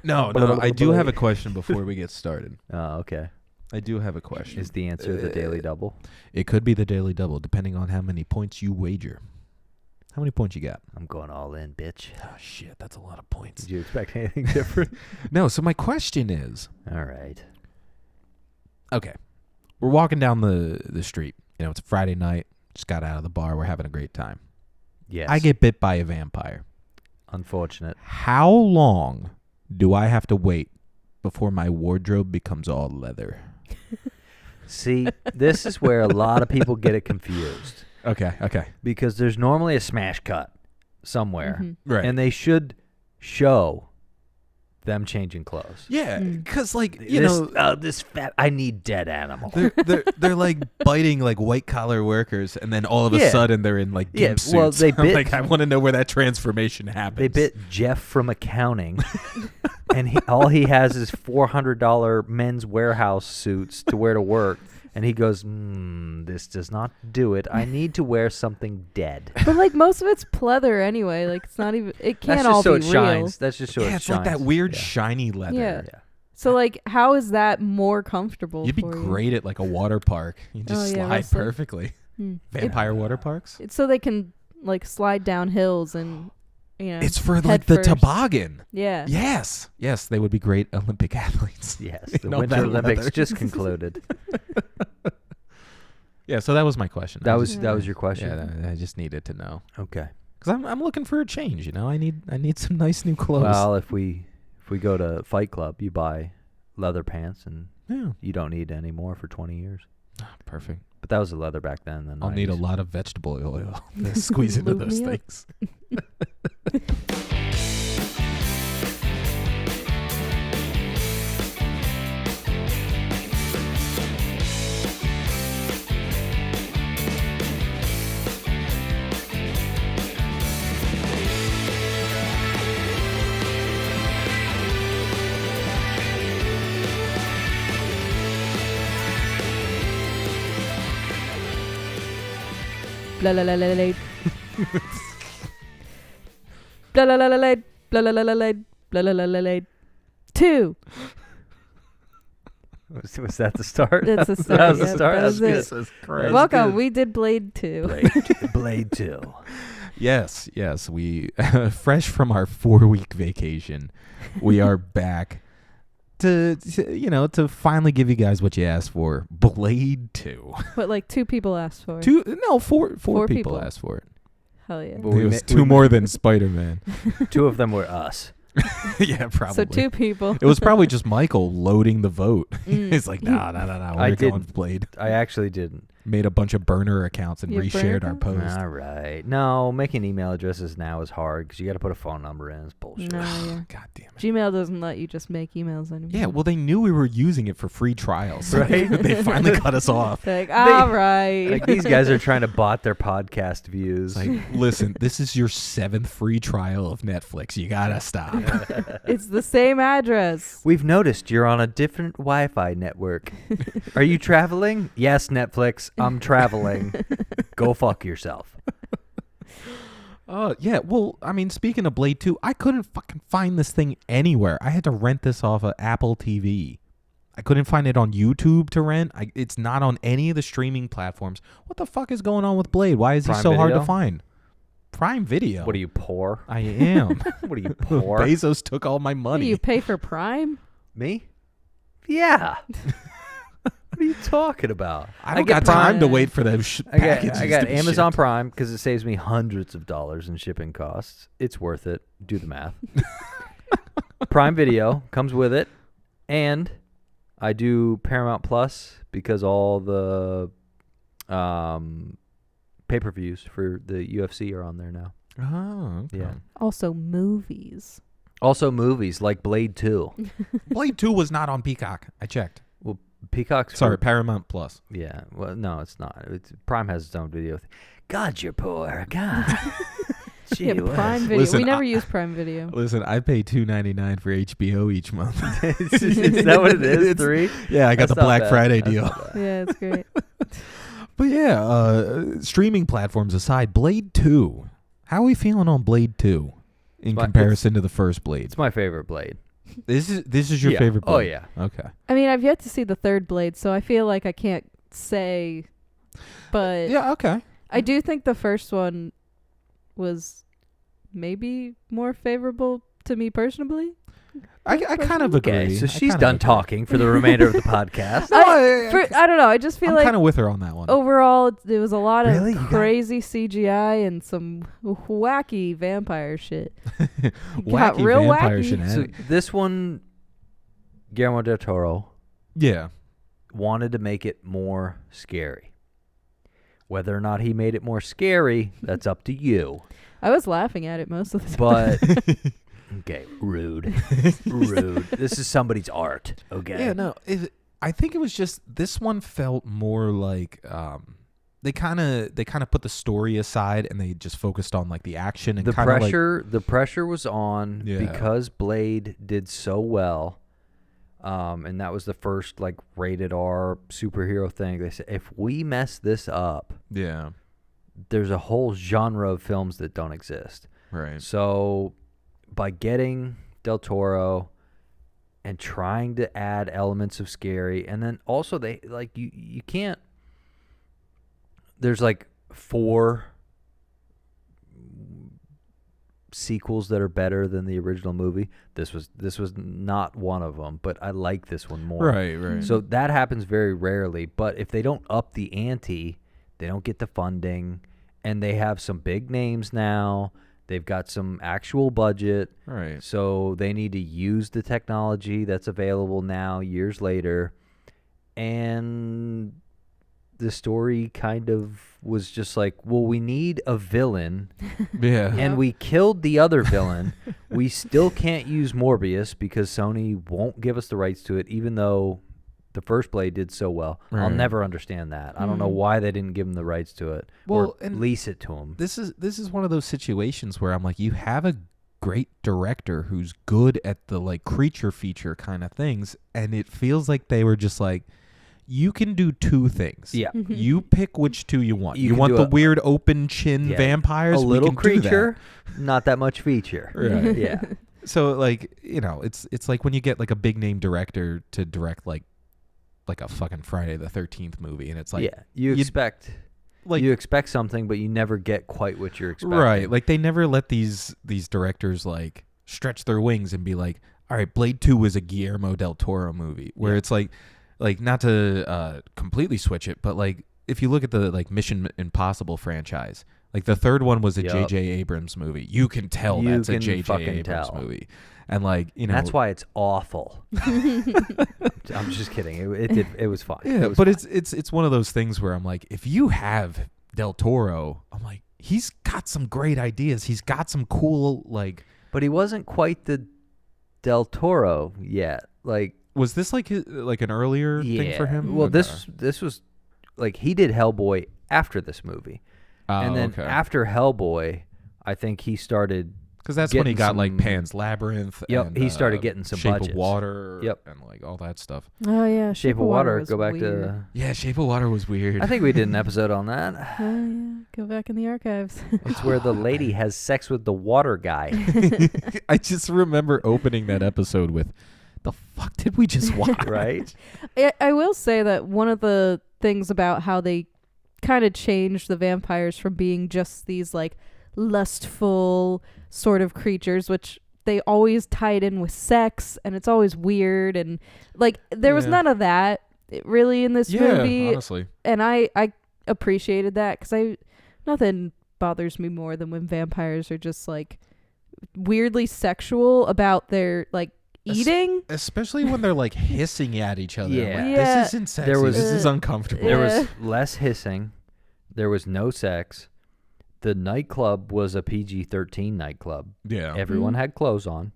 No, I do have a question before we get started. Oh, okay. I do have a question. Is the answer the daily double? It could be the daily double, depending on how many points you wager. How many points you got? I'm going all in, bitch. Oh, shit, that's a lot of points. Did you expect anything different? No, so my question is... All right. Okay. We're walking down the street. You know, it's a Friday night. Just got out of the bar. We're having a great time. Yes. I get bit by a vampire. Unfortunate. How long do I have to wait before my wardrobe becomes all leather? See, this is where a lot of people get it confused. Okay. Because there's normally a smash cut somewhere. Mm-hmm. Right. And they should show them changing clothes. Yeah, because this fat, I need dead animal. They're like biting like white collar workers, and then all of a sudden they're in like gimp suits. Well, they bit. Like, I want to know where that transformation happens. They bit Jeff from accounting, and all he has is $400 Men's Warehouse suits to wear to work. And he goes, this does not do it. I need to wear something dead. But like most of it's pleather anyway. Like it's not even. It can't all be real. Shines. That's just so it shines. It's like that weird shiny leather. Yeah. So like, how is that more comfortable? You'd be great at like a water park. You just slide perfectly. Vampire water parks. It's so they can like slide down hills and. It's for like the toboggan. Yeah. Yes, they would be great Olympic athletes. Yes, the Winter Olympics just concluded. Yeah, so that was my question. That was your question. Yeah, I just needed to know. Okay. Because I'm looking for a change. You know, I need some nice new clothes. Well, if we go to Fight Club, you buy leather pants, and you don't need any more for 20 years. Perfect. But that was the leather back then. I'll need a lot of vegetable oil to squeeze into those things. Blblblblade. Blblblblade. Blblblblade. Blblblblade. 2. Was that the start? That's the start. That was the start. That was it. Welcome. We did Blade 2. Blade 2. Yes. We fresh from our 4-week vacation, we are back to finally give you guys what you asked for. Blade 2. What, like 2 people asked for? 4 people asked for it. Hell yeah. It was 2 more than Spider-Man. 2 of them were us. Yeah, probably. So 2 people. It was probably just Michael loading the vote. He's like, no. We're going Blade. I actually didn't. Made a bunch of burner accounts and reshared our post. All right. No, making email addresses now is hard because you got to put a phone number in. It's bullshit. No, yeah. God damn it. Gmail doesn't let you just make emails anymore. Yeah, well, they knew we were using it for free trials. Right? They finally cut us off. They're like, all right. Like, these guys are trying to bot their podcast views. Like, listen, this is your 7th free trial of Netflix. You got to stop. It's the same address. We've noticed you're on a different Wi-Fi network. Are you traveling? Yes, Netflix. I'm traveling. Go fuck yourself. Yeah, well, I mean, speaking of Blade 2, I couldn't fucking find this thing anywhere. I had to rent this off of Apple TV. I couldn't find it on YouTube to rent. It's not on any of the streaming platforms. What the fuck is going on with Blade? Why is he so hard to find? Prime Video. What are you, poor? I am. What are you, poor? Bezos took all my money. Do you pay for Prime? Me? Yeah. What are you talking about? I don't got time to wait for them packages. I got Amazon Prime because it saves me hundreds of dollars in shipping costs. It's worth it. Do the math. Prime Video comes with it, and I do Paramount Plus because all the pay-per-views for the UFC are on there now. Oh, okay. Yeah. Also movies. Also movies like Blade 2. Blade 2 was not on Peacock. I checked. Well, Peacock's... Sorry, Paramount Plus. Yeah. Well, no, it's not. Prime has its own video. God, you're poor. God. Gee, yeah, Prime Video. Listen, we never use Prime Video. Listen, I pay $2.99 for HBO each month. Is that what it is? 3? Yeah, I got the Black Friday deal. Yeah, it's great. But yeah, streaming platforms aside, Blade 2. How are we feeling on Blade 2 in comparison to the first Blade? It's my favorite Blade. This is your Yeah. favorite Blade? Oh, yeah. Okay. I mean, I've yet to see the third Blade, so I feel like I can't say. But Yeah, okay. I do think the first one was maybe more favorable to me personally. I kind of agree. Okay, so I she's kind of done agree. talking for the remainder of the podcast. I don't know. I just feel I'm like kind of with her on that one. overall there was a lot of Really? You got- crazy CGI and some wacky vampire shit. Wacky real vampire wacky. So shenanigans. this one, Guillermo del Toro Yeah. wanted to make it more scary. Whether or not he made it more scary, that's up to you. I was laughing at it most of the time. But okay, rude. Rude. This is somebody's art, okay? Yeah, no. I think it was just this one felt more like they kind of put the story aside and they just focused on like the action and The kind of pressure the pressure was on Yeah. because Blade did so well. And that was the first like rated R superhero thing. They said if we mess this up, yeah, there's a whole genre of films that don't exist. right. So by getting Del Toro and trying to add elements of scary, and then also they like you can't. There's like 4 sequels that are better than the original movie. This was not one of them, but I like this one more. Right. So that happens very rarely, but if they don't up the ante, they don't get the funding, and they have some big names now. They've got some actual budget, Right. so they need to use the technology that's available now years later. And the story kind of was just like, well, we need a villain, Yeah. and we killed the other villain. We still can't use Morbius because Sony won't give us the rights to it, even though the first Blade did so well. I'll Right. never understand that. I don't know why they didn't give him the rights to it Well, or and lease it to him. This is one of those situations where I'm like, you have a great director who's good at the like creature feature kind of things, and it feels like they were just like, you can do 2 things. Yeah. You pick which 2 you want. You You can want do the a- weird open chin Yeah, vampires? A We little can do that. creature, not that much feature. Right. Yeah. So like, you know, it's like when you get like a big name director to direct like a fucking Friday the 13th movie, and it's like, Yeah. You expect like you expect something, but you never get quite what you're expecting. right, like they never let these directors like stretch their wings and be like, all right, Blade 2 was a Guillermo del Toro movie, where Yeah. it's like not to completely switch it, but like if you look at the like Mission Impossible franchise, like the third one was a Yup. J.J. Abrams movie. You can tell You that's a can J.J. fucking Abrams tell. movie, and like, you know, That's why it's awful. I'm just kidding. It was fine. yeah, It was but fine. it's one of those things where I'm like, if you have Del Toro, I'm like, he's got some great ideas. He's got some cool like. But he wasn't quite the Del Toro yet. Like, Was this like an earlier thing for him? Well, Okay. this was like he did Hellboy after this movie, and then after Hellboy, I think he started. because that's when he getting got like some- Pan's Labyrinth. Yep, and, he started getting some Shape budgets. of Water. Yep. and like all that stuff. Oh yeah, Shape of Water. was Go back weird. to. Yeah, Shape of Water was weird. I think we did an episode on that. Oh yeah, go back in the archives. It's where the lady has sex with the water guy. I just remember opening that episode with, the fuck did we just watch? Right? I will say that one of the things about how they kind of changed the vampires from being just these like lustful sort of creatures, which they always tied in with sex, and it's always weird, and like there was Yeah. none of that really in this movie, honestly. and I appreciated that because nothing bothers me more than when vampires are just like weirdly sexual about their like eating. Especially when they're like hissing at each other. I'm Yeah. like, Yeah. this isn't sexy. There was- this is uncomfortable. There Yeah. was less hissing. There was no sex. The nightclub was a PG-13 nightclub. Yeah. Everyone had clothes on.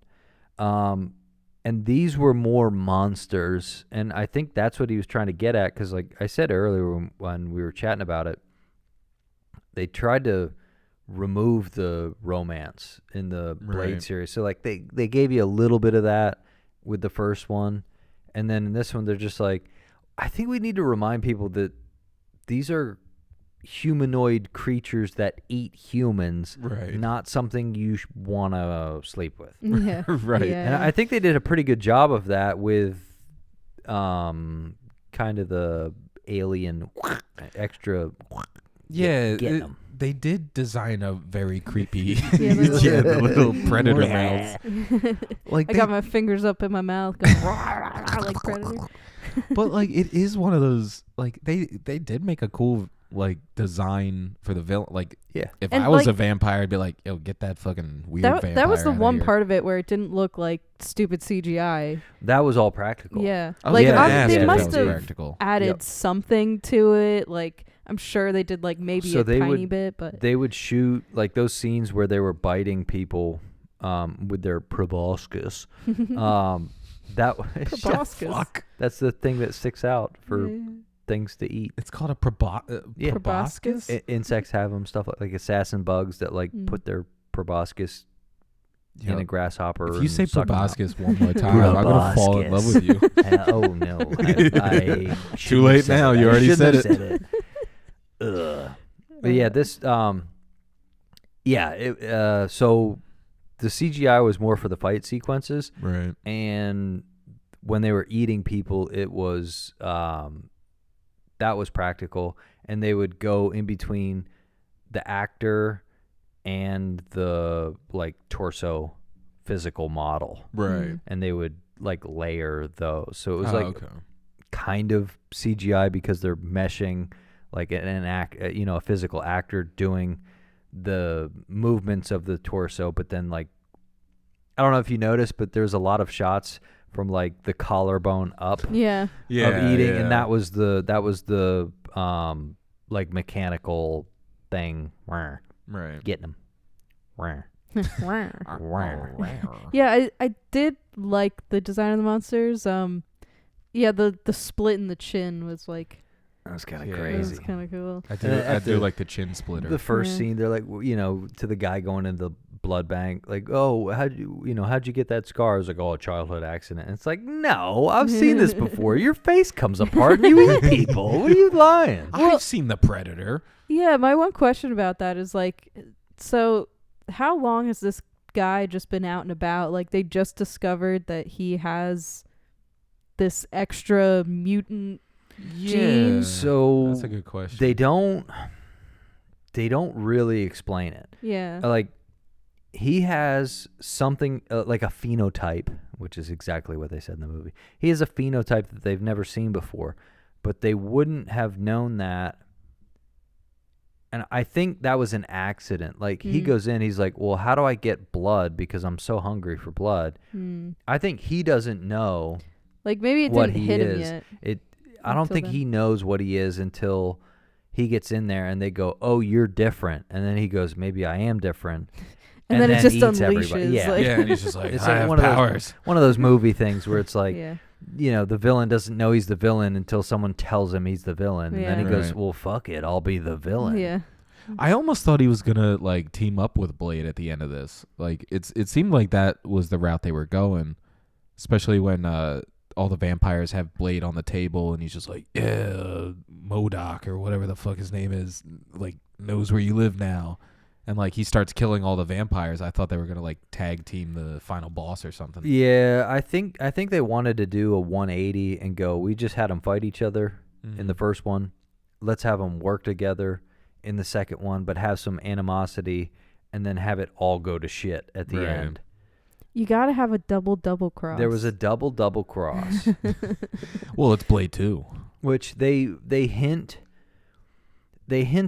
And these were more monsters. And I think that's what he was trying to get at. Because like I said earlier when we were chatting about it, they tried to remove the romance in the Blade Right. series. So like they gave you a little bit of that with the first one. And then in this one, they're just like, I think we need to remind people that these are humanoid creatures that eat humans, Right. not something you want to sleep with. Yeah. Right. Yeah. And I think they did a pretty good job of that with kind of the alien extra. Yeah, getting 'em. they did design a very creepy. Yeah, the little predator mouths. Like I got my fingers up in my mouth, going like Predator. but like it is one of those like they did make a cool like design for the villain. Like Yeah. if And, I was like, a vampire, I'd be like, yo, get that fucking weird vampire. That was the outta one here. part of it where it didn't look like stupid CGI. That was all practical. Yeah, I was like gonna yeah, ask they if that must was have practical. added Yep. something to it. Like I'm sure they did like maybe So a they tiny would- bit, but They would shoot like those scenes where they were biting people with their proboscis. That Proboscis. Fuck. that's the thing that sticks out for Yeah. things to eat. It's called a Yeah. proboscis. Insects have them, stuff like assassin bugs that like Mm. put their proboscis in Yo, a grasshopper. if you and say suck 'em out. proboscis one more time, I'm gonna fall in love with you. Oh no! I Too shouldn't late have said now, it. you I already shouldn't said have it. Ugh. But yeah, this so the CGI was more for the fight sequences, Right. and when they were eating people, it was that was practical, and they would go in between the actor and the like torso physical model, Right. and they would like layer those. So it was Oh, like okay. kind of CGI because they're meshing like a physical actor doing the movements of the torso, but then like I don't know if you noticed, but there's a lot of shots from like the collarbone up yeah, of eating, yeah. and that was the like mechanical thing. Wah, Right. getting them. Wah. yeah. I did like the design of the monsters. Yeah, the split in the chin was like That was kind of Yeah. it was crazy. kind of cool. I do. And I at do the- like the chin splitter. The first Yeah. scene, they're like, to the guy going into the blood bank, like, oh, how'd you get that scar? I was like, oh, a childhood accident. And it's like, no, I've seen this before. Your face comes apart and you eat people. What are you lying? I've seen the Predator. Yeah, my one question about that is like, so how long has this guy just been out and about? Like they just discovered that he has this extra mutant gene. So that's a good question. they don't really explain it. Yeah. Like he has something like a phenotype, which is exactly what they said in the movie. He has a phenotype that they've never seen before, but they wouldn't have known that. And I think that was an accident. Like he goes in, he's like, well, how do I get blood? Because I'm so hungry for blood. I think he doesn't know Like maybe it what didn't he hit him is. yet. I don't Until think then. he knows what he is until he gets in there and they go, oh, you're different. And then he goes, maybe I am different. And then it just eats everybody. unleashes, Yeah. like- Yeah, and he's just like, It's I like have one of those- powers. One of those movie things where it's like, Yeah. the villain doesn't know he's the villain until someone tells him he's the villain. And then he Yeah. goes, Right. well, fuck it. I'll be the villain. Yeah. I almost thought he was gonna like team up with Blade at the end of this. Like it seemed like that was the route they were going, especially when all the vampires have Blade on the table and he's just like, yeah, MODOK or whatever the fuck his name is, like knows where you live now, and like he starts killing all the vampires. I thought they were gonna like tag team the final boss or something. Yeah, I think they wanted to do a 180 and go, we just had them fight each other in the first one. Let's have them work together in the second one, but have some animosity and then have it all go to shit at the Right. end. You gotta have a double cross. There was a double cross, Well, it's Blade 2. which they hint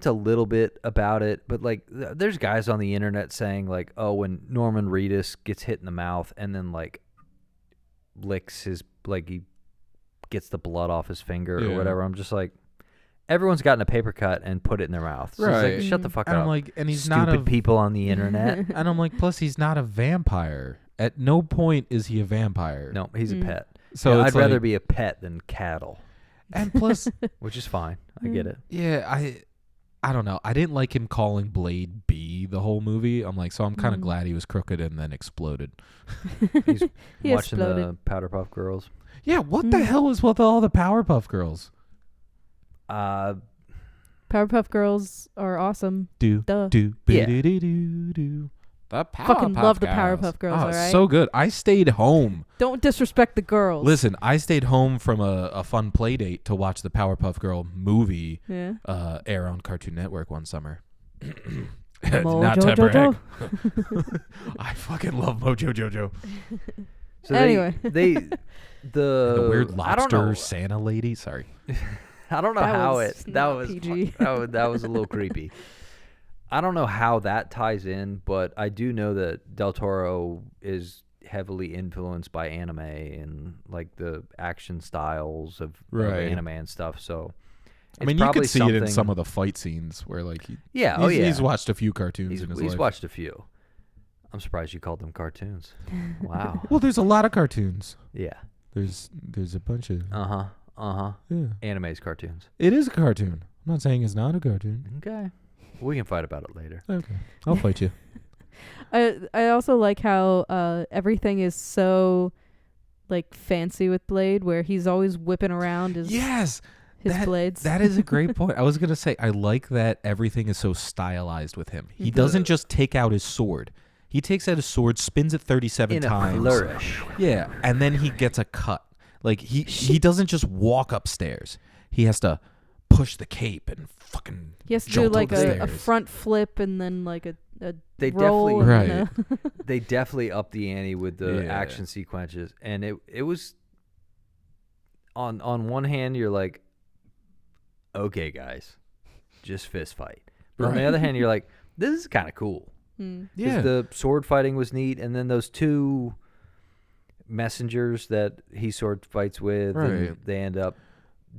a little bit about it, but like there's guys on the internet saying like, oh, when Norman Reedus gets hit in the mouth and then like licks his, like he gets the blood off his finger or Yeah. whatever. I'm just like, everyone's gotten a paper cut and put it in their mouth. So it's Right. like, shut the fuck And up. I'm like, and he's Stupid not a people on the internet. and I'm like, plus he's not a vampire. At no point is he a vampire. No, he's a pet. So Yeah, it's I'd rather like- be a pet than cattle, And plus, which is fine. I get it. yeah, I don't know. I didn't like him calling Blade B the whole movie. I'm like, so I'm kind of glad he was crooked and then exploded. He's He watching the exploded. Powderpuff Girls. Yeah, what the hell is with all the Powerpuff Girls? Powerpuff Girls are awesome. Do Duh. do Yeah. do do do do. The Fucking Powerpuff love the Girls. Powerpuff Girls, Oh, alright? so good. I stayed home. Don't disrespect the girls. Listen, I stayed home from a fun play date to watch the Powerpuff Girl movie Yeah. air on Cartoon Network one summer. Mojo Not to Jojo. brag. I fucking love Mojo Jojo. So Anyway. the Weird I don't know. lobster Santa lady. Sorry. I don't know That how was that not was PG. that was a little creepy. I don't know how that ties in, but I do know that Del Toro is heavily influenced by anime and like the action styles of Right. anime and stuff. So I mean, it's you could probably see it in something- some of the fight scenes where, like, he's watched a few cartoons in his He's life. watched a few. I'm surprised you called them cartoons. Wow. Well, there's a lot of cartoons. Yeah. There's a bunch of yeah. Anime's cartoons. It is a cartoon. I'm not saying it's not a cartoon. Okay. We can fight about it later. Okay, I'll fight you. I also like how everything is so like fancy with Blade, where he's always whipping around his Yes, blades. that is a great point. I was gonna say I like that everything is so stylized with him. He doesn't just take out his sword. He takes out his sword, spins it 37 In times. a flourish. Yeah, and then he gets a cut. Like he doesn't just walk upstairs. He has to push the cape and fucking He has to do jolt like up the a stairs. front flip and then like a They roll. definitely- and then They definitely upped the ante with the Yeah. action sequences, and it was on one hand you're like, okay guys, just fist fight. But on the Right. other hand you're like, this is kind of cool. Mm. 'Cause the sword fighting was neat, and then those two messengers that he sword fights with, and Right. they end up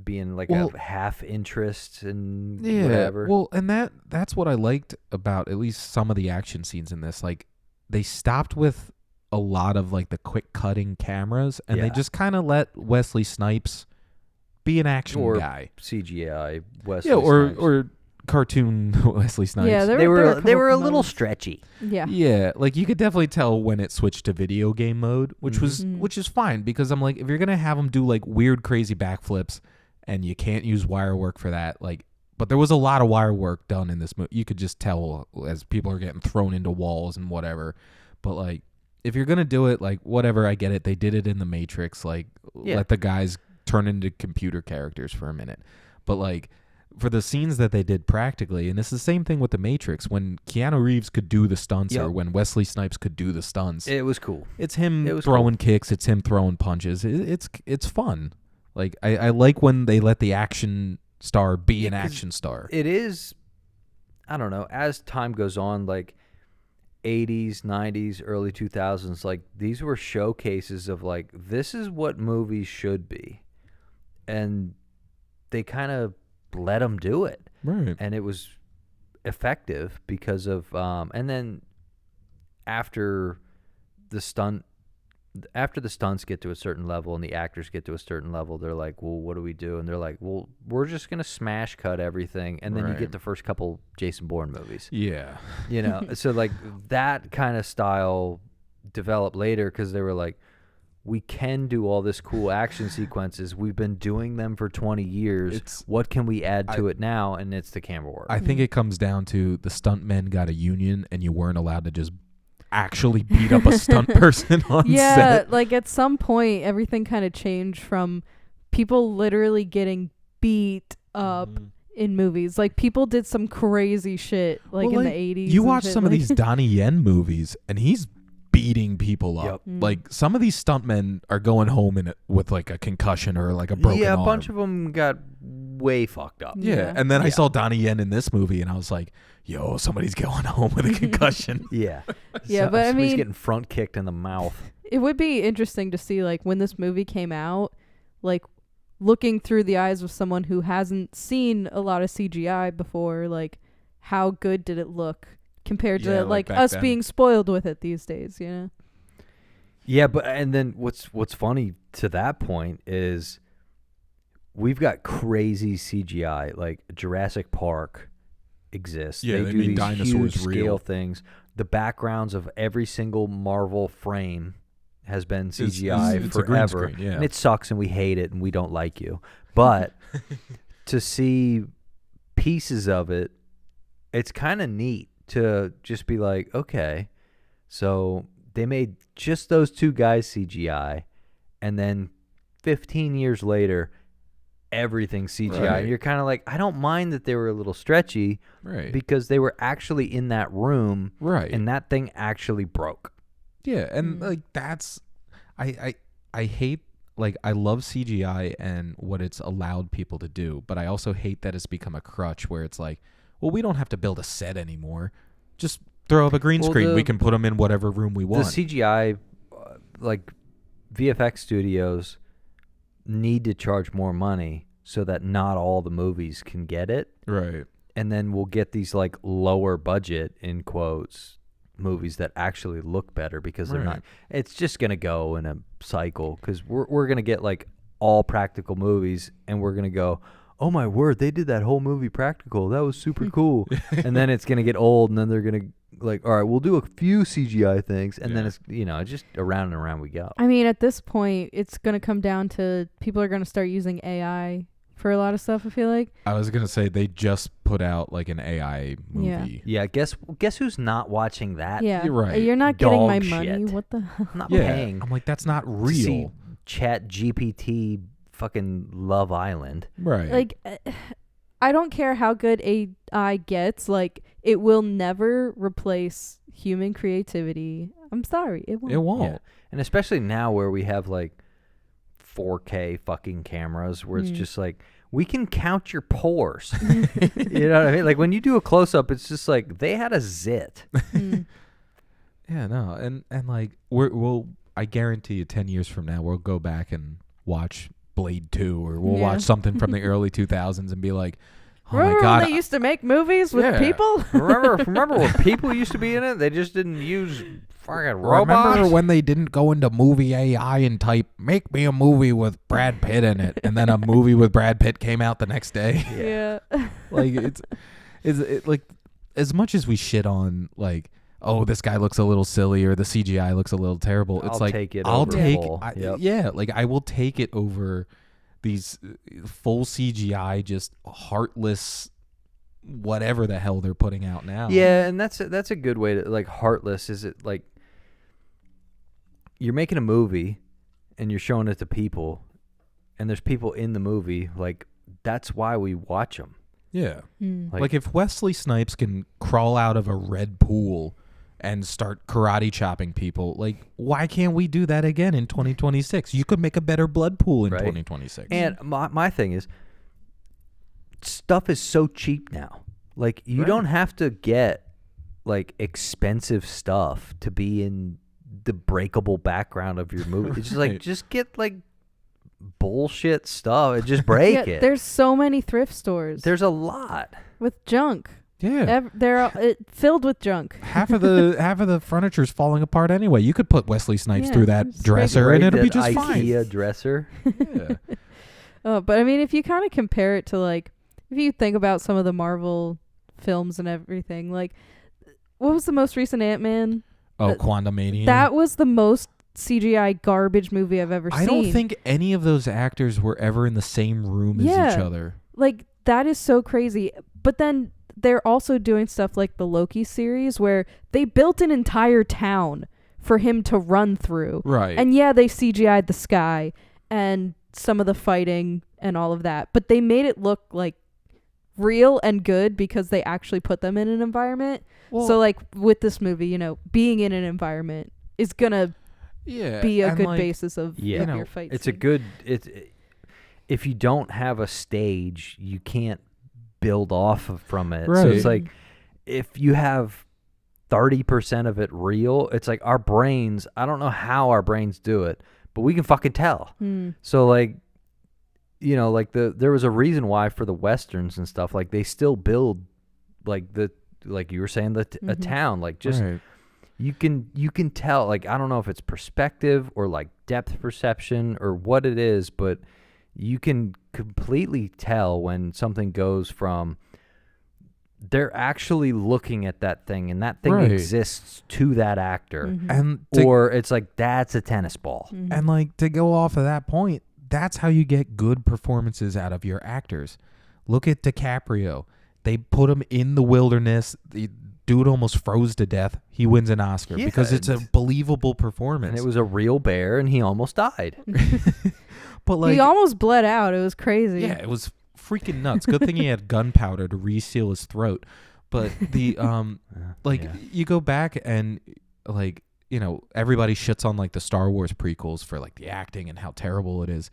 being like Well- a half interest and Yeah, whatever. well, and that's what I liked about at least some of the action scenes in this. Like, they stopped with a lot of like the quick cutting cameras, and they Yeah. just kind of let Wesley Snipes be an action Or guy. CGI Wesley Yeah, or Snipes. or cartoon Wesley Snipes. Yeah, they there were a they were a couple little moments. stretchy. Yeah. Yeah, like you could definitely tell when it switched to video game mode, which was Mhm. which is fine because I'm like, if you're gonna have them do like weird, crazy backflips, and you can't use wire work for that, like, but there was a lot of wire work done in this movie. You could just tell as people are getting thrown into walls and whatever. But like, if you're gonna do it, like, whatever, I get it. They did it in the Matrix. Like, Yeah. let the guys turn into computer characters for a minute. But like, for the scenes that they did practically, and it's the same thing with the Matrix, when Keanu Reeves could do the stunts or Yep. when Wesley Snipes could do the stunts, It was cool. it's him it was throwing kicks, it's him throwing punches. It's fun. Like, I like when they let the action star be an 'cause action star. It is, I don't know, as time goes on, like 80s, 90s, early 2000s, like these were showcases of like, this is what movies should be. And they kind of let them do it. Right. And it was effective because of, and then after the stunts get to a certain level and the actors get to a certain level, they're like, well, what do we do? And they're like, well, we're just going to smash cut everything. And then you Right. get the first couple Jason Bourne movies, Yeah. you know? So like that kind of style developed later because they were like, we can do all this cool action sequences. We've been doing them for 20 years. It's- what can we add to it now? And it's the camera work. I think it comes down to the stuntmen got a union and you weren't allowed to just actually beat up a stunt person on Yeah, set. like at some point everything kind of changed from people literally getting beat up Mhm. in movies. Like people did some crazy shit like Well, in like, the 80s. You and watch shit, some of like- these Donnie Yen movies, and he's beating people up. Yep. Mm. Like, some of these stuntmen are going home with like a concussion or like a broken yeah, a arm. bunch of them got way fucked up. Yeah, Yeah. and then I Yeah. saw Donnie Yen in this movie, and I was like, "Yo, somebody's going home with a concussion." Yeah. Yeah, but I somebody's mean- getting front kicked in the mouth. It would be interesting to see like when this movie came out, like looking through the eyes of someone who hasn't seen a lot of CGI before, like how good did it look compared to Yeah, like like back us then. being spoiled with it these days, you know? Yeah, but and then what's funny to that point is we've got crazy CGI, like Jurassic Park exists. Yeah, they they do made these dinosaurs huge real. scale things. The backgrounds of every single Marvel frame has been CGI it's a green forever. screen, yeah. And it sucks and we hate it and we don't like you. But to see pieces of it, it's kind of neat to just be like, okay, so they made just those two guys CGI, and then 15 years later, everything's CGI. Right. And you're kind of like, I don't mind that they were a little stretchy Right. because they were actually in that room, Right. and that thing actually broke. Yeah, and like that's I hate, like, I love CGI and what it's allowed people to do, but I also hate that it's become a crutch where it's like, well, we don't have to build a set anymore. Just throw up a green Well, screen. the- We can put them in whatever room we want. The CGI, like VFX studios, need to charge more money so that not all the movies can get it, right. and then we'll get these like lower budget in quotes movies that actually look better because they're not. Right. It's just gonna go in a cycle because we're gonna get like all practical movies, and we're gonna go, oh my word, they did that whole movie practical. That was super cool. And then it's gonna get old, and then they're gonna like, all right, we'll do a few CGI things, and then Yeah. it's just around and around we go. I mean, at this point, it's going to come down to people are going to start using AI for a lot of stuff, I feel like. I was gonna say they just put out like an AI movie. Yeah, guess who's not watching that? Yeah. You're right. You're not getting my Dog money. shit. What the hell? I'm not Yeah, paying I'm like, that's not to see real. Chat GPT fucking Love Island. Right. Like, I don't care how good AI gets. Like, it will never replace human creativity. I'm sorry. It won't. it won't. Yeah. And especially now where we have like 4K fucking cameras where it's just like, we can count your pores. You know what I mean? Like when you do a close up, it's just like they had a zit. Mm. Yeah, no. And like I guarantee you 10 years from now we'll go back and watch Blade 2 or we'll Yeah. watch something from the early 2000s and be like, oh Remember my god. when they used to make movies with Yeah. people? Remember when people used to be in it? They just didn't use fucking robots. Remember when they didn't go into movie AI and type, make me a movie with Brad Pitt in it, and then a movie with Brad Pitt came out the next day? Yeah. Like it's like, as much as we shit on like, oh, this guy looks a little silly or the CGI looks a little terrible, it's I'll like take it I'll over take full. Yep. yeah, like I will take it over these full CGI, just heartless whatever the hell they're putting out now. Yeah, and that's a good way to, like, heartless. Is it like you're making a movie and you're showing it to people, and there's people in the movie, like that's why we watch them. Yeah. Mm. Like if Wesley Snipes can crawl out of a red pool and start karate chopping people, like why can't we do that again in 2026? You could make a better blood pool in Right. 2026. And my thing is, stuff is so cheap now. Like you Right. don't have to get like expensive stuff to be in the breakable background of your movie. It's just like Right. just get like bullshit stuff and just break Yeah, it. there's so many thrift stores There's a lot. with junk. yeah. They're filled with junk. half of the furniture's falling apart anyway. You could put Wesley Snipes Yeah, through that just dresser and Right, it'll be that just fine. IKEA dresser. Yeah. But I mean, if you kind of compare it to like, if you think about some of the Marvel films and everything, like, what was the most recent Ant-Man? Oh, Quantumania. That was the most CGI garbage movie I've ever I seen. don't think any of those actors were ever in the same room as Yeah. each other. Like, that is so crazy. But then they're also doing stuff like the Loki series where they built an entire town for him to run through. Right. And yeah, they CGI'd the sky and some of the fighting and all of that, but they made it look like real and good because they actually put them in an environment. So like with this movie, you know, being in an environment is gonna yeah, be a and good like, basis of Yeah. of You know, your fight It's a scene. good. If you don't have a stage, you can't build off from it. So it's Right. like if you have 30% of it real, it's like our brains. I don't know how our brains do it, but we can fucking tell. Hmm. So like, you know, like there was a reason why for the westerns and stuff, like they still build like like you were saying a Mhm. town, like just right. you can tell, like I don't know if it's perspective or like depth perception or what it is, but you can completely tell when something goes from they're actually looking at that thing and that thing Right. exists to that actor, Mhm. And to, or it's like that's a tennis ball. Mhm. and like to go off of that point, that's how you get good performances out of your actors. Look at DiCaprio. They put him in the wilderness. The dude almost froze to death. He wins an Oscar Yeah, because it's a believable performance. And it was a real bear, and he almost died. But like, he almost bled out. It was crazy. yeah, it was freaking nuts. Good thing he had gunpowder to reseal his throat. But the you go back and like, you know, everybody shits on like the Star Wars prequels for like the acting and how terrible it is.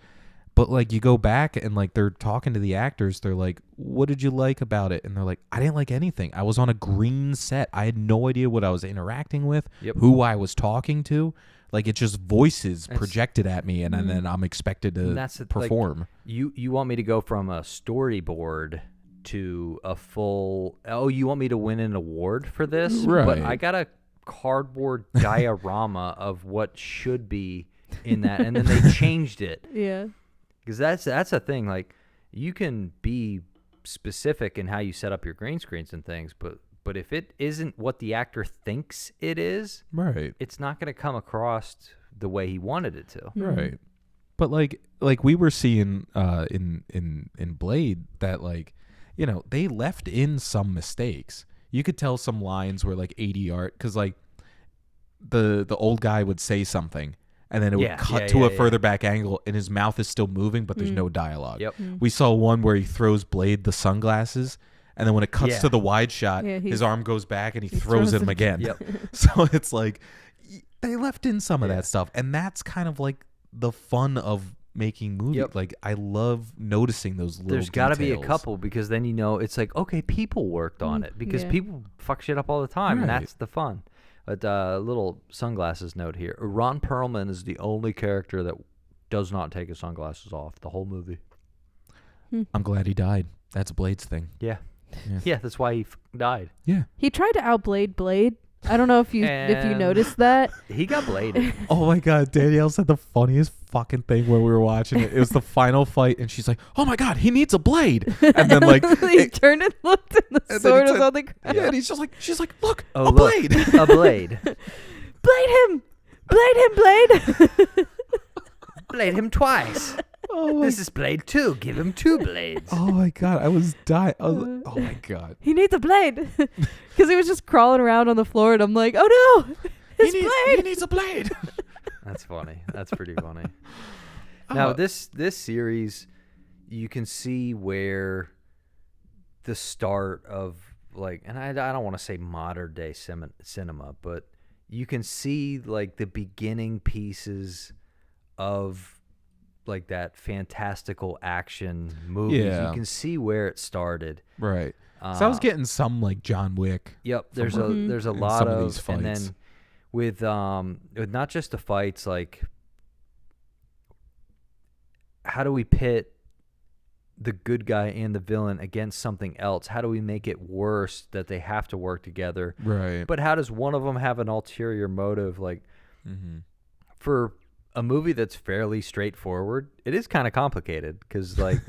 But like you go back and like they're talking to the actors, they're like, "What did you like about it?" And they're like, "I didn't like anything. I was on a green set. I had no idea what I was interacting with, who I was talking to. Like it's just voices projected at me, and then I'm expected to perform." Like, you want me to go from a storyboard to a full? Oh, you want me to win an award for this? Right. But I got a cardboard diorama of what should be in that, and then they changed it. Yeah. Because that's a thing. Like, you can be specific in how you set up your green screens and things, but if it isn't what the actor thinks it is, right, it's not going to come across the way he wanted it to. Right. But like we were seeing in Blade that, like, you know, they left in some mistakes. You could tell some lines were like ADR, because like the old guy would say something, and then it would cut to a further back angle, and his mouth is still moving, but there's no dialogue. Yep. We saw one where he throws Blade the sunglasses, and then when it cuts to the wide shot, his arm goes back, and he throws him again. Yep. So it's like they left in some of that stuff, and that's kind of like the fun of making movies. Yep. Like, I love noticing those little There's got to be a details. couple, because then you know it's like, okay, people worked on it, because people fuck shit up all the time, and Right. that's the fun. But little sunglasses note here. Ron Perlman is the only character that does not take his sunglasses off the whole movie. I'm glad he died. That's Blade's thing. Yeah. Yeah, that's why he died. Yeah. He tried to outblade Blade. I don't know if you noticed that. He got bladed. Oh my God, Danielle said the funniest fucking thing when we were watching it. It was the final fight, and she's like, "Oh my God, he needs a blade!" And then like he turned and looked, and the sword was on the ground. Yeah, and he's just like, she's like, "Look, Oh, a blade, a blade, Blade him, Blade. blade him twice. This is Blade 2. Give him 2 blades. Oh my God, I was dying. Oh my God, He needs a blade, because he was just crawling around on the floor, and I'm like, "Oh no, his blade! He needs a blade." That's funny. That's pretty funny. Now, this series, you can see where the start of, like, and I don't want to say modern day cinema, but you can see like the beginning pieces of like that fantastical action movies. Yeah. You can see where it started. Right. So I was getting some like John Wick. Yep. There's a in lot some of these fights. and then with not just the fights, like, how do we pit the good guy and the villain against something else? How do we make it worse that they have to work together? Right. But how does one of them have an ulterior motive? Like, for a movie that's fairly straightforward, it is kind of complicated, because like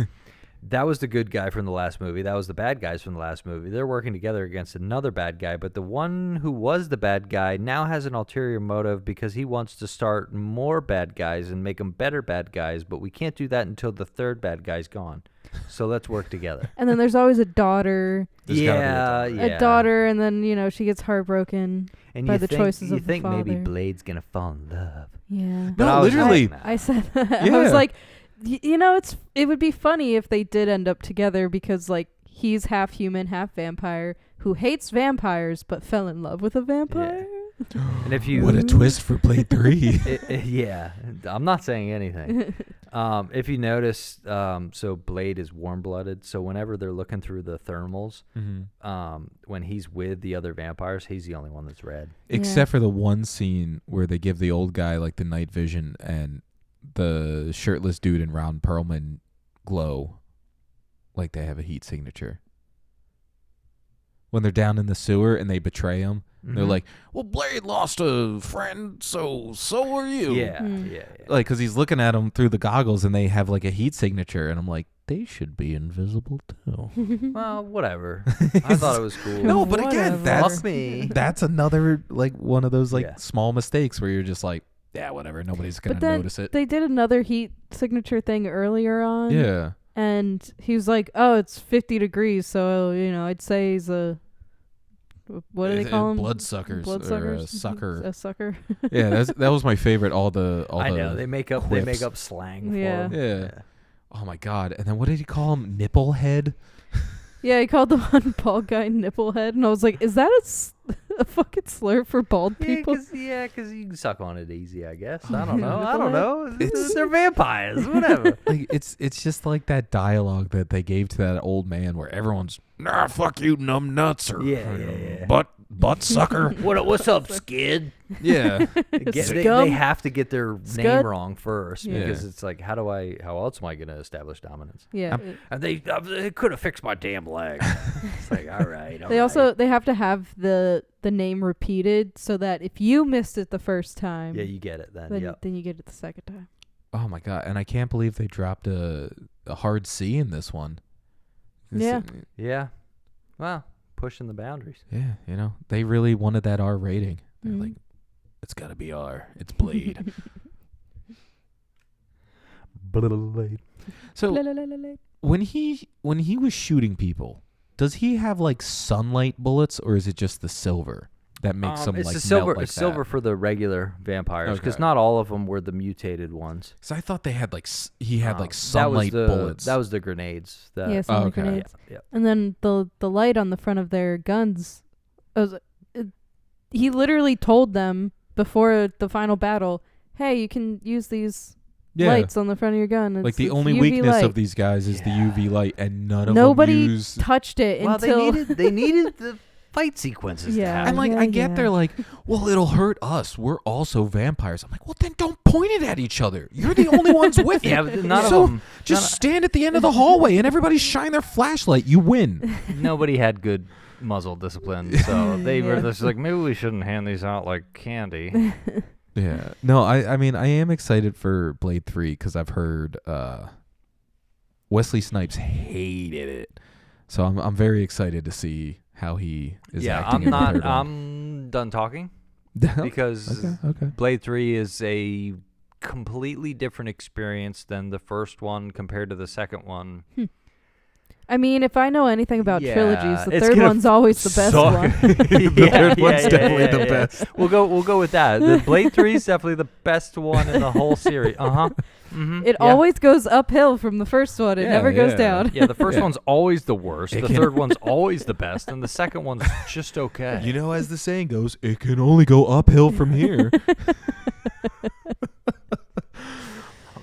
that was the good guy from the last movie, that was the bad guys from the last movie. They're working together against another bad guy, but the one who was the bad guy now has an ulterior motive because he wants to start more bad guys and make them better bad guys, but we can't do that until the third bad guy's gone. So let's work together. And then there's always a daughter. There's gotta be A daughter, and then, you know, she gets heartbroken and by the choices you of the think maybe father. Blade's gonna fall in love. Yeah. But No, I was literally. like, I said that. Yeah. I was like, you know, it would be funny if they did end up together, because like he's half human, half vampire, who hates vampires but fell in love with a vampire. and if you What a twist for Blade 3. yeah, I'm not saying anything. If you notice, so Blade is warm-blooded, so whenever they're looking through the thermals, when he's with the other vampires, he's the only one that's red. Except for the one scene where they give the old guy like the night vision, and the shirtless dude and Ron Perlman glow like they have a heat signature. When they're down in the sewer and they betray him, they're like, "Well, Blade lost a friend, so are you." Yeah. Like, because he's looking at them through the goggles, and they have like a heat signature, and I'm like, they should be invisible too. Well, whatever. I thought it was cool. No, but again, that's Fuck me. that's another like one of those like Yeah. small mistakes where you're just like, yeah, whatever, nobody's gonna But then notice it. they did another heat signature thing earlier on. Yeah. And he was like, "Oh, it's 50 degrees, so I'd say he's a what do they call him? Bloodsuckers. Bloodsuckers. Or a sucker. A sucker. Yeah, that was my favorite. I know they make up slang. Yeah. For him. Yeah. Oh my god! And then what did he call him? Nipplehead. Yeah, he called the one bald guy nipplehead, and I was like, "Is that a fucking slur for bald people?" Because you can suck on it easy, I guess. I don't know. They're vampires, whatever. Like it's just like that dialogue that they gave to that old man, where everyone's "Nah, fuck you, numb nuts," or Yeah. butt sucker. What's up, skid? Yeah. They have to get their Scud? name wrong first Yeah. because it's like, how else am I going to establish dominance? Yeah. And they could have fixed my damn leg. It's like, all right. They have to have the name repeated so that if you missed it the first time, you get it then. then you get it the second time. Oh my god! And I can't believe they dropped a hard C in this one. Yeah. Yeah. Well, pushing the boundaries. Yeah, they really wanted that R rating. They're Mhm. like, it's got to be R. It's Blade. So when he was shooting people, does he have like sunlight bullets, or is it just the silver that makes them it's like the silver. melt like It's silver that? for the regular vampires because Okay. not all of them were the mutated ones. So I thought they had like he had like That was sunlight bullets. That was the grenades. That, Yeah, sunlight okay. grenades. Yeah. And then the light on the front of their guns, he literally told them before the final battle, "Hey, you can use these lights on the front of your gun." Like the It's only UV weakness light. of these guys is the UV light, and none of Nobody them use. touched it Well, until they needed the fight sequences to Yeah. happen. And like Yeah, I get yeah. they're like, well, it'll hurt us. We're also vampires. I'm like, well, then don't point it at each other. You're the only ones with it. Yeah, but none So of them. just stand at the end of the hallway and everybody shine their flashlight. You win. Nobody had good muzzle discipline, so they were just like, maybe we shouldn't hand these out like candy. Yeah. No, I mean, I am excited for Blade 3 because I've heard Wesley Snipes hated it. So I'm very excited to see how he is acting in the third one. I'm done talking because Okay. Blade 3 is a completely different experience than the first one compared to the second one. I mean, if I know anything about Yeah, trilogies, the it's third gonna one's always the best suck. one. The third one's definitely the best. We'll go with that. The Blade 3 is definitely the best one in the whole series. Mm-hmm. It always goes uphill from the first one. It never goes down. Yeah, the first Yeah. one's always the worst. It The can- third one's always the best, and the second one's just okay. You know, as the saying goes, it can only go uphill from here.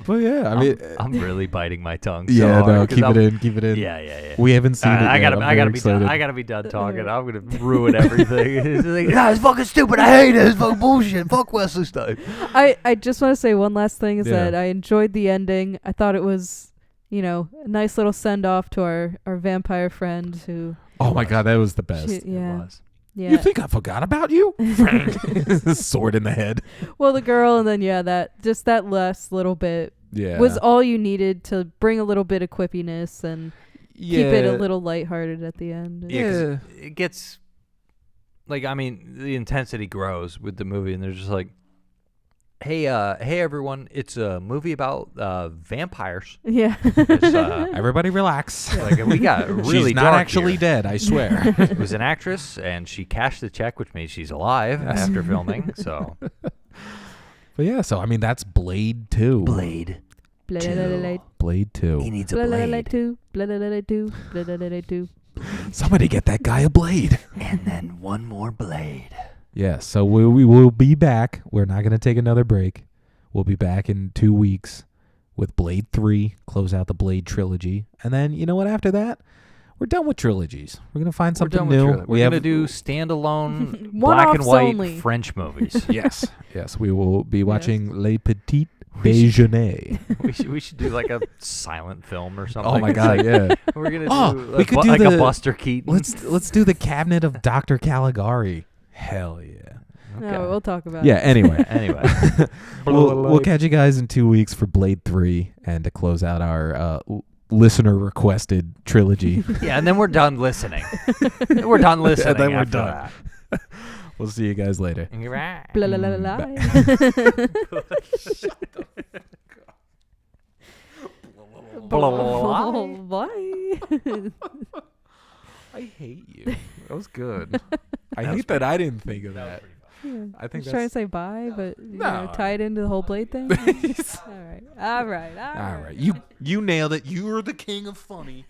But yeah, I mean, I'm really biting my tongue. yeah, so hard no, 'cause keep I'm- it in, keep it in. Yeah. We haven't seen it yet. I gotta I'm very be done. excited. I gotta be done talking. I'm gonna ruin everything. It's like, it's fucking stupid. I hate it. It's fucking bullshit. Fuck Wesley Snipes. I just want to say one last thing is Yeah. that I enjoyed the ending. I thought it was, a nice little send off to our vampire friend who. Oh my god, that was the best. Yeah. It was. Yeah. You think I forgot about you? Sword in the head. Well, the girl, and then that last little bit Yeah. was all you needed to bring a little bit of quippiness and yeah. keep it a little lighthearted at the end. Yeah, 'cause it gets like, I mean, the intensity grows with the movie, and they're just like, hey everyone, it's a movie about vampires. Yeah. It's, Everybody relax. like, we got really She's not dark actually here. dead, I swear. It was an actress, and she cashed the check, which means she's alive after filming. So But yeah, so I mean that's Blade 2. Blade. Blade 2. He needs a Blade blade, 2. Somebody get that guy a blade. and then one more blade. Yeah, so we will be back. We're not going to take another break. We'll be back in 2 weeks with Blade 3, close out the Blade trilogy. And then, you know what, after that, we're done with trilogies. We're going to find something new. We're gonna do standalone black and One-offs white only. French movies. Yes, yes, we will be watching Les Petites Déjeuners. we should do like a silent film or something. Oh my god, yeah. We're gonna Oh, do we could do like the- a Buster Keaton. Let's do the Cabinet of Dr. Caligari. Hell yeah. No, we'll talk about Yeah, it. anyway. Anyway, We'll catch you guys in 2 weeks for Blade 3 and to close out our listener requested trilogy. yeah, and then we're done listening. We're done listening. And then we're after done. that. We'll see you guys later. Blah, blah, blah, blah. Bye. I hate you. That was good. I hate that I didn't think of that. Yeah. I think I was trying to that's say bye, but you No. know, tie it into the whole blade thing. All right. all right. You nailed it. You were the king of funny.